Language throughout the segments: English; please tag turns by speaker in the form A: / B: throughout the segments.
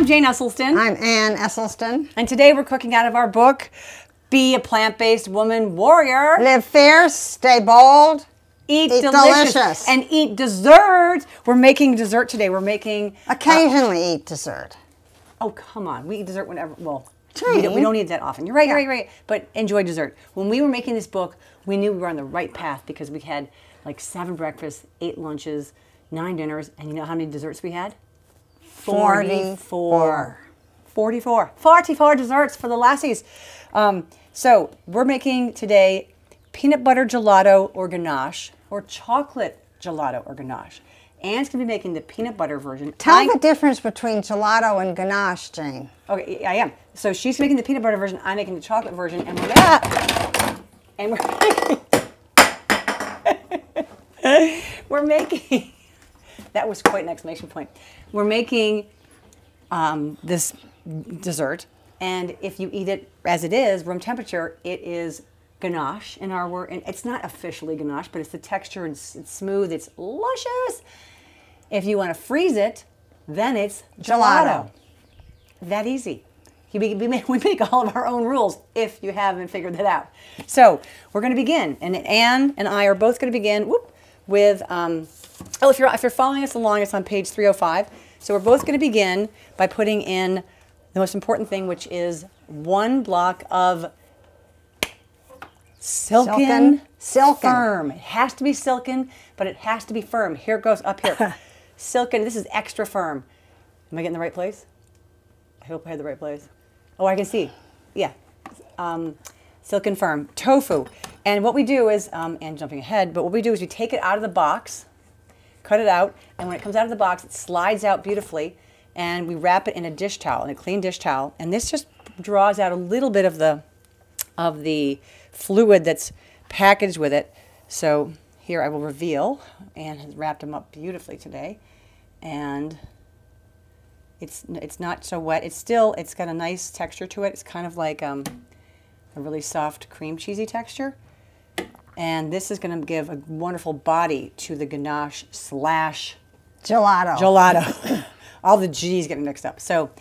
A: I'm Jane Esselstyn.
B: I'm Ann Esselstyn.
A: And today we're cooking out of our book, Be a Plant-Based Woman Warrior.
B: Live fierce, stay bold,
A: eat delicious. And eat dessert. We're making dessert today. We're making...
B: Occasionally eat dessert.
A: Oh, come on. We eat dessert whenever... Well,
B: we
A: don't eat that often. You're right, you're right. But enjoy dessert. When we were making this book, we knew we were on the right path because we had like 7 breakfasts, 8 lunches, 9 dinners, and you know how many desserts we had? 44 desserts for the lassies. So we're making today peanut butter gelato or ganache, or chocolate gelato or ganache. Anne's going to be making the peanut butter version.
B: Tell the difference between gelato and ganache, Jane.
A: Okay, I am. So she's making the peanut butter version, I'm making the chocolate version, and we're making that was quite an exclamation point. We're making this dessert, and if you eat it as it is, room temperature, it is ganache in our word. And it's not officially ganache, but it's the texture, it's smooth, it's luscious. If you want to freeze it, then it's gelato. That easy. We make all of our own rules if you haven't figured that out. So we're going to begin, and Anne and I are both going to begin with, if you're following us along, it's on page 305. So we're both going to begin by putting in the most important thing, which is 1 block of silken firm. It has to be silken, but it has to be firm. Here it goes up here. Silken, this is extra firm. Am I getting the right place? I hope I had the right place. Oh, I can see. Yeah. Silken firm. Tofu. And what we do is, and jumping ahead, but what we do is we take it out of the box, cut it out, and when it comes out of the box, it slides out beautifully, and we wrap it in a dish towel, in a clean dish towel, and this just draws out a little bit of the fluid that's packaged with it. So here I will reveal, Anne has wrapped them up beautifully today, and it's not so wet. It's got a nice texture to it. It's kind of like a really soft cream cheesy texture. And this is going to give a wonderful body to the ganache / gelato. All the G's getting mixed up. So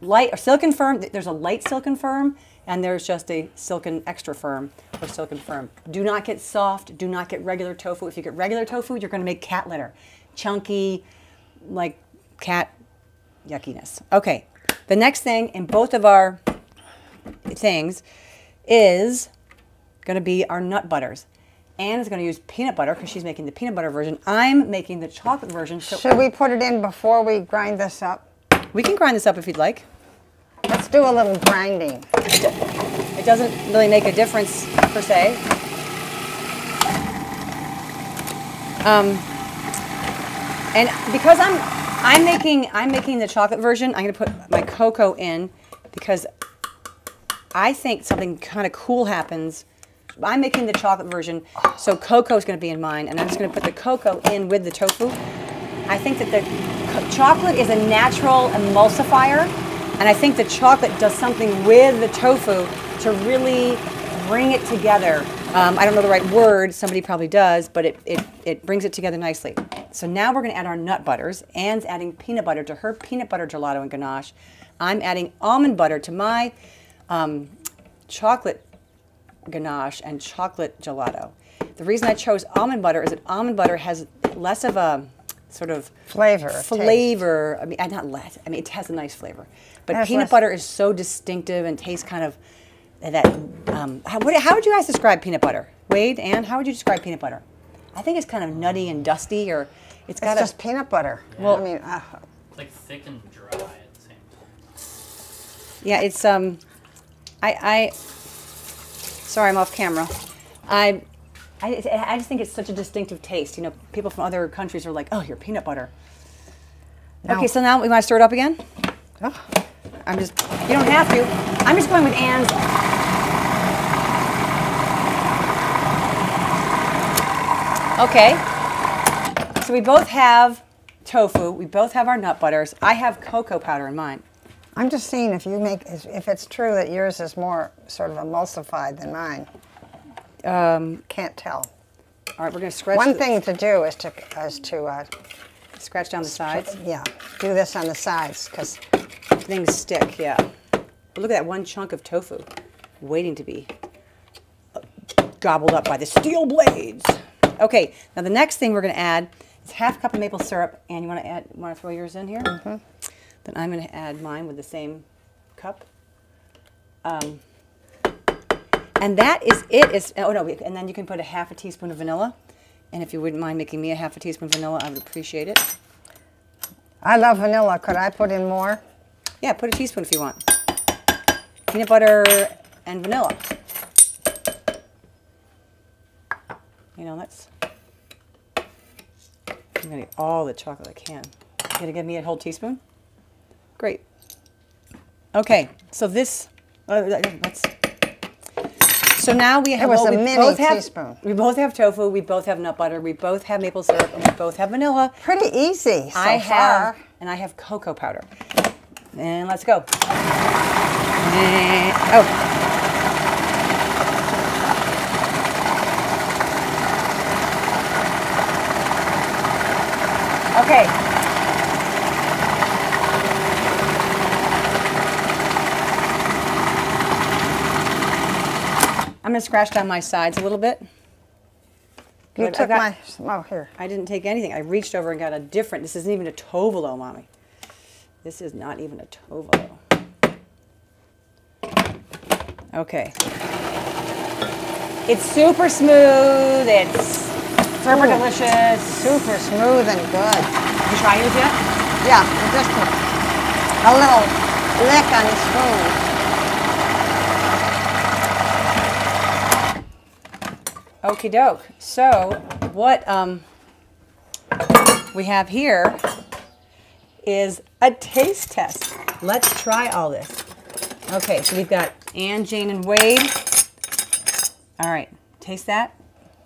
A: light or silken firm, there's a light silken firm, and there's just a silken extra firm or silken firm. Do not get soft. Do not get regular tofu. If you get regular tofu, you're going to make cat litter. Chunky, like cat yuckiness. Okay, the next thing in both of our things is going to be our nut butters. Anne is going to use peanut butter because she's making the peanut butter version. I'm making the chocolate version. So
B: should we put it in before we grind this up?
A: We can grind this up if you'd like.
B: Let's do a little grinding.
A: It doesn't really make a difference per se. And because I'm making the chocolate version, I'm going to put my cocoa in because I think something kind of cool happens. I'm making the chocolate version, so cocoa is going to be in mine, and I'm just going to put the cocoa in with the tofu. I think that the chocolate is a natural emulsifier, and I think the chocolate does something with the tofu to really bring it together. I don't know the right word, somebody probably does, but it brings it together nicely. So now we're going to add our nut butters. Anne's adding peanut butter to her peanut butter gelato and ganache. I'm adding almond butter to my chocolate ganache and chocolate gelato. The reason I chose almond butter is that almond butter has less of a sort of
B: flavor.
A: I mean, not less. I mean, it has a nice flavor. But peanut butter is so distinctive and tastes kind of that. How would you guys describe peanut butter? Wade, Anne, how would you describe peanut butter? I think it's kind of nutty and dusty, or it's
B: just peanut butter.
A: Yeah. Well,
B: I mean,
C: it's like thick and dry at the same time.
A: Yeah, it's sorry, I'm off camera. I just think it's such a distinctive taste. You know, people from other countries are like, "Oh, you're peanut butter." No. Okay, so now we want to stir it up again. Oh, you don't have to. I'm just going with Anne's. Okay. So we both have tofu. We both have our nut butters. I have cocoa powder in mine.
B: I'm just seeing if it's true that yours is more sort of emulsified than mine. Can't tell.
A: All right, we're going to scratch.
B: One thing to do is to
A: scratch down the sides.
B: Yeah, do this on the sides because
A: things stick, yeah. But look at that one chunk of tofu waiting to be gobbled up by the steel blades. Okay, now the next thing we're going to add is half a cup of maple syrup. And you want to throw yours in here? Mm-hmm. Then I'm going to add mine with the same cup. And that is it. And then you can put a half a teaspoon of vanilla. And if you wouldn't mind making me a half a teaspoon of vanilla, I would appreciate it.
B: I love vanilla. Could I put in more?
A: Yeah, put a teaspoon if you want. Peanut butter and vanilla. You know, I'm gonna get all the chocolate I can. You gonna give me a whole teaspoon? Great. Okay, so this, so now we have,
B: it was a mini teaspoon.
A: We both have tofu, we both have nut butter, we both have maple syrup, and we both have vanilla.
B: Pretty easy so far.
A: And I have cocoa powder. And let's go. Okay. I'm going to scratch down my sides a little bit.
B: You took my, oh, here.
A: I didn't take anything. I reached over and got a different, this isn't even a tovolo, Mommy. This is not even a tovolo. Okay. It's super smooth. It's super delicious.
B: Super smooth and good.
A: Have you tried yours yet?
B: Yeah, just a little lick on the spoon.
A: Okie doke. So what we have here is a taste test. Let's try all this. Okay, so we've got Ann, Jane, and Wade. All right, taste that.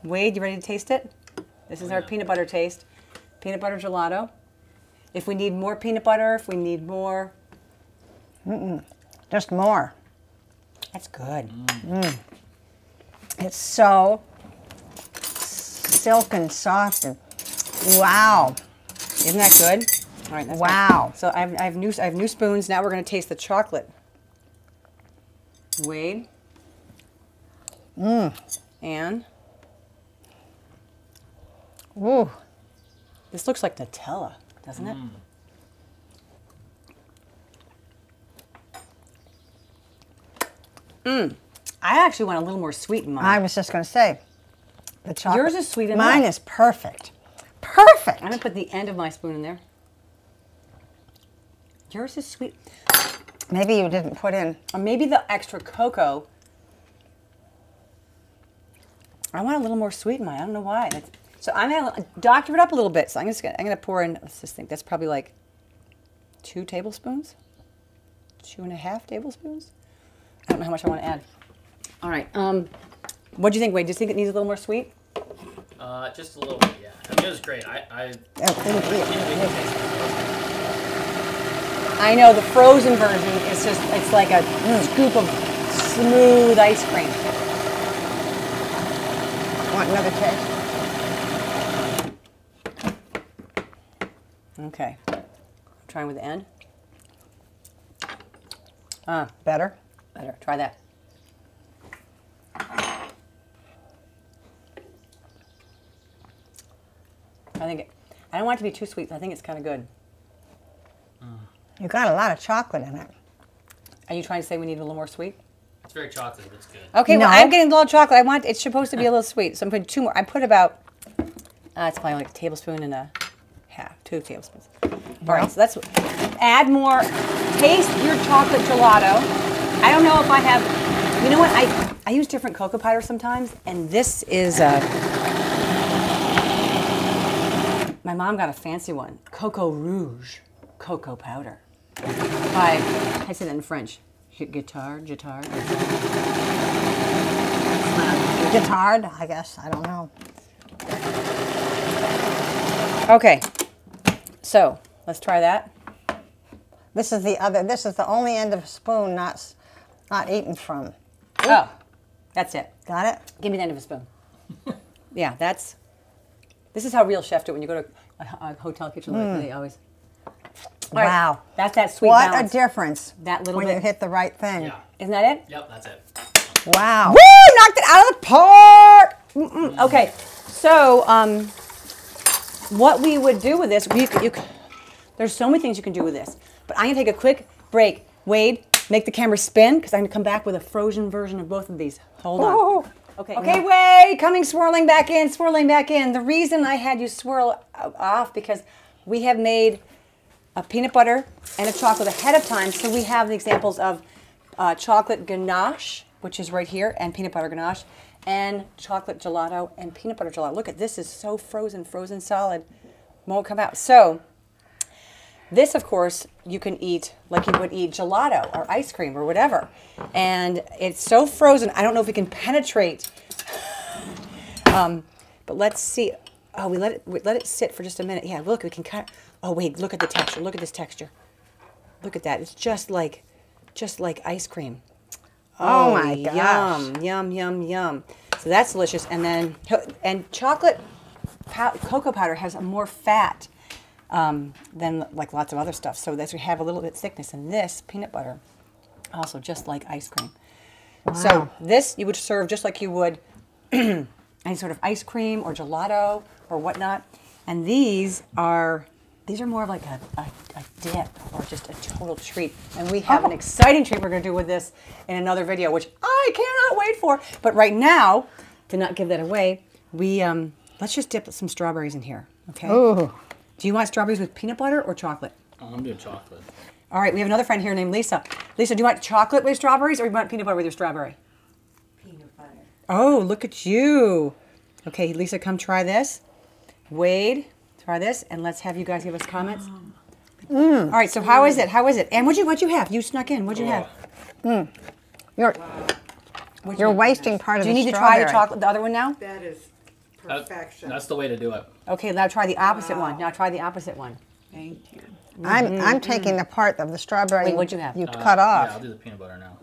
A: Wade, you ready to taste it? This is our peanut butter taste. Peanut butter gelato. If we need more peanut butter, if we need more.
B: Just more.
A: That's good.
B: It's so silk and soft and wow.
A: Isn't that good? All right, that's
B: wow.
A: Good. So I have new spoons. Now we're going to taste the chocolate. Wade. Ann.
B: Ooh.
A: This looks like Nutella, doesn't it? I actually want a little more sweet in mine.
B: I was just going to say, the chocolate.
A: Yours is sweet enough.
B: Mine is perfect. Perfect.
A: I'm going to put the end of my spoon in there. Yours is sweet.
B: Maybe you didn't put in.
A: Or maybe the extra cocoa. I want a little more sweet in mine. I don't know why. So I'm going to doctor it up a little bit. So I'm going to pour in, let's just think, that's probably like 2 tablespoons? 2.5 tablespoons? I don't know how much I want to add. All right. What do you think, Wade? Do you think it needs a little more sweet?
C: Just a little bit, yeah. I mean, it was great.
A: I know the frozen version is just, it's like a scoop of smooth ice cream.
B: Want another taste?
A: Okay. I'm trying with the end.
B: Better?
A: Better. Try that. I don't want it to be too sweet. I think it's kind of good.
B: You got a lot of chocolate in it.
A: Are you trying to say we need a little more sweet?
C: It's very chocolatey, but it's good.
A: Okay, well, I'm getting a little chocolate. It's supposed to be a little sweet, so I'm putting 2 more. I put about, it's probably like a tablespoon and a half, 2 tablespoons. All right, so that's, add more, taste your chocolate gelato. I don't know if I have, you know what, I use different cocoa powder sometimes, and this is my mom got a fancy one, Cocoa Rouge cocoa powder. I say that in French. Guitard.
B: Guitard, I guess. I don't know.
A: Okay, so let's try that.
B: This is the only end of a spoon not eaten from. Ooh.
A: Oh, that's it.
B: Got it?
A: Give me the end of a spoon. Yeah, this is how real chefs do it when you go to a hotel kitchen. Like they always. All right,
B: Wow.
A: that's that sweet
B: What
A: balance.
B: a difference
A: That little
B: when
A: bit.
B: you hit the right thing.
C: Yeah.
A: Isn't that it?
C: Yep, that's it.
B: Wow.
A: Woo! Knocked it out of the park! Okay, so what we would do with this, there's so many things you can do with this, but I'm gonna take a quick break. Wade, make the camera spin, because I'm gonna come back with a frozen version of both of these. Hold on.
B: Ooh.
A: Okay, Wade, coming swirling back in, swirling back in. The reason I had you swirl off, because we have made a peanut butter and a chocolate ahead of time, so we have the examples of chocolate ganache, which is right here, and peanut butter ganache, and chocolate gelato and peanut butter gelato. Look at this, is so frozen solid, won't come out. So this, of course, you can eat like you would eat gelato or ice cream or whatever. And it's so frozen, I don't know if it can penetrate. But let's see. Oh, we let it sit for just a minute. Yeah, look, we can kind of, oh wait, look at the texture. Look at this texture. Look at that. It's just like ice cream.
B: Oh my gosh.
A: Yum, yum, yum, yum. So that's delicious. And then, chocolate cocoa powder has more fat than like lots of other stuff. So that's, we have a little bit thickness. And this peanut butter, also just like ice cream.
B: Wow.
A: So this you would serve just like you would any sort of ice cream or gelato or whatnot. And these are more of like a dip or just a total treat. And we have an exciting treat we're going to do with this in another video, which I cannot wait for. But right now, to not give that away, we let's just dip some strawberries in here. Okay.
B: Ooh.
A: Do you want strawberries with peanut butter or chocolate?
C: Oh, I'm doing chocolate.
A: All right, we have another friend here named Lisa. Lisa, do you want chocolate with strawberries or you want peanut butter with your strawberry?
D: Peanut butter.
A: Oh, look at you. Okay, Lisa, come try this. Wade, try this, and let's have you guys give us comments. All right, so how is it? How is it? And what'd you have? You snuck in. What'd you have?
B: You're wasting part of
A: Do
B: the
A: you need to try
B: strawberry.
A: the chocolate, the other one now?
D: That is perfection.
C: That's the way to do it.
A: Okay, now try the opposite one. Now try the opposite one.
D: Thank you.
B: I'm taking the part of the strawberry
A: Wait, what'd you have?
B: you cut off.
C: Yeah, I'll do the peanut butter now.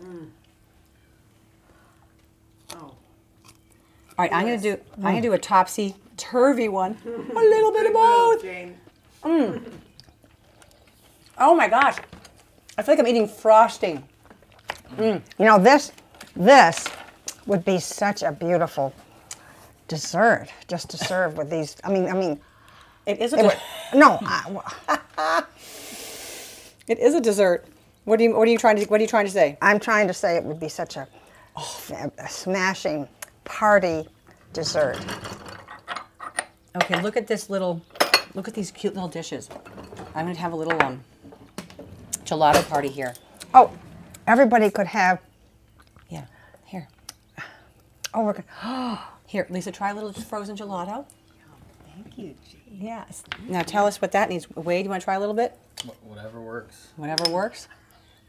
D: Oh,
A: All right, I'm gonna do a topsy turvy one. A little bit of both.
D: Jane.
A: Oh my gosh, I feel like I'm eating frosting.
B: You know, this would be such a beautiful dessert just to serve with these. I mean,
A: It is a
B: it would, no.
A: it is a dessert. What are you trying to say?
B: I'm trying to say it would be such a smashing party dessert.
A: Okay, look at these cute little dishes. I'm gonna have a little gelato party here.
B: Oh, everybody could have.
A: Yeah, here.
B: Oh, we're gonna.
A: Here, Lisa, try a little frozen gelato.
D: Thank you, Jane.
A: Yes. Now tell us what that needs. Wade, you want to try a little bit?
C: Whatever works.
A: Whatever works.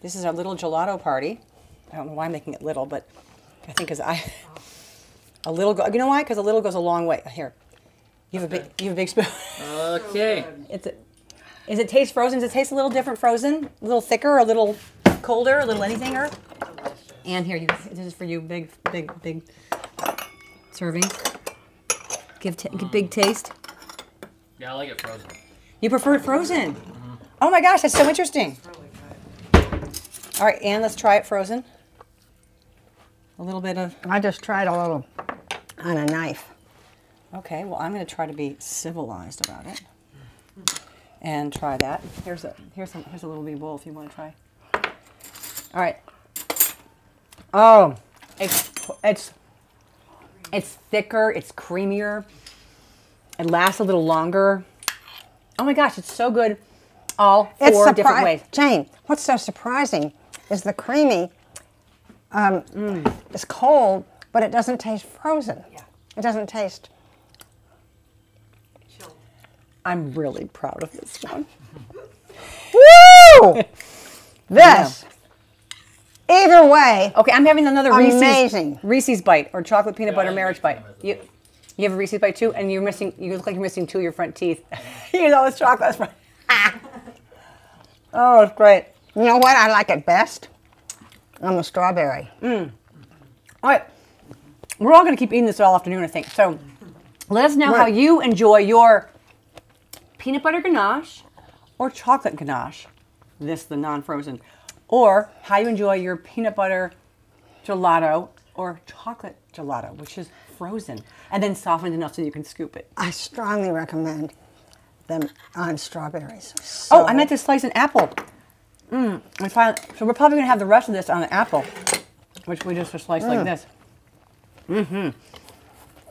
A: This is our little gelato party. I don't know why I'm making it little, but I think a little. You know why? Because a little goes a long way. Here, you have a big spoon.
C: Okay.
A: Is it taste frozen? Does it taste a little different frozen? A little thicker, a little colder, a little anything? And here, this is for you, big serving. Give big taste.
C: Yeah, I like it frozen.
A: You prefer it frozen? Oh my gosh, that's so interesting. All right, and let's try it frozen. A little bit of.
B: I just tried a little on a knife.
A: Okay, well, I'm going to try to be civilized about it and try that. Here's a little big bowl if you want to try. All right. Oh, it's thicker. It's creamier. It lasts a little longer. Oh my gosh, it's so good. All four different ways.
B: Jane, what's so surprising is the creamy is cold, but it doesn't taste frozen.
D: Yeah.
B: It doesn't taste.
D: Chill.
A: I'm really proud of this one.
B: Woo! This. Either way.
A: Okay, I'm having another
B: Amazing.
A: Reese's bite or chocolate peanut butter
C: I
A: marriage
C: like
A: bite.
C: peanut butter.
A: You have a Reese's bite too, and you look like you're missing two of your front teeth. You know, it's chocolate. That's right. Oh, it's great.
B: You know what? I like it best on the strawberry.
A: All right, we're all going to keep eating this all afternoon, I think. So let us know how you enjoy your peanut butter ganache or chocolate ganache, this the non-frozen, or how you enjoy your peanut butter gelato or chocolate gelato, which is frozen, and then softened enough so you can scoop it.
B: I strongly recommend them on strawberries.
A: Oh, I meant to slice an apple. So we're probably going to have the rest of this on an apple, which we just slice like this.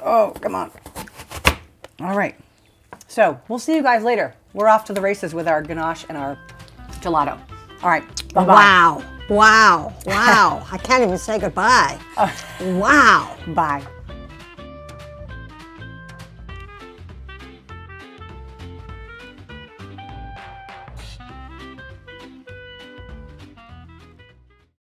A: Oh, come on. All right. So we'll see you guys later. We're off to the races with our ganache and our gelato. All right. Bye-bye.
B: Wow. Wow. Wow. I can't even say goodbye. Wow.
A: Bye.